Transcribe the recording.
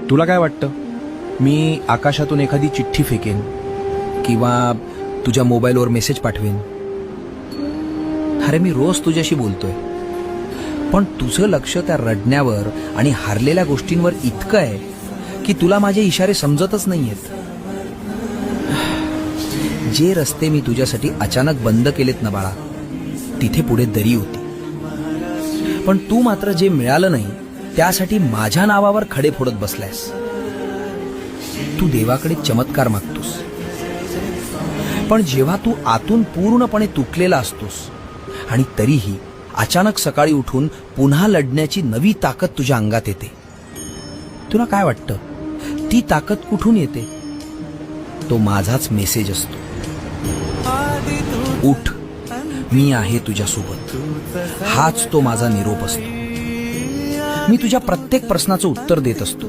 तुला काय वाटतं, मी आकाशातून एखादी चिठ्ठी फेकेन किंवा तुझ्या मोबाईलवर मेसेज पाठवेन? अरे मी रोज तुझ्याशी बोलतोय, पण तुझं लक्ष त्या रडण्यावर आणि हारलेल्या गोष्टींवर इतकं आहे की तुला माझे इशारे समजतच नाहीयेत. जे रस्ते मी तुझ्यासाठी अचानक बंद केलेत ना बाळा, तिथे पुढे दरी होती. पण तू मात्र जे मिळालं नाही त्यासाठी माझ्या नावावर खडे फोडत बसलायस. तू देवाकडे चमत्कार मागतोस, पण जेव्हा तू आतून पूर्णपणे तुटलेला असतोस आणि तरीही अचानक सकाळी उठून पुन्हा लढण्याची नवी ताकद तुझ्या अंगात येते, तुला काय वाटतं ती ताकद कुठून येते? तो माझाच मेसेज असतो. उठ, मी आहे तुझ्यासोबत. हाच तो माझा निरोप असतो. मी तुझ्या प्रत्येक प्रश्नाचं उत्तर देत असतो.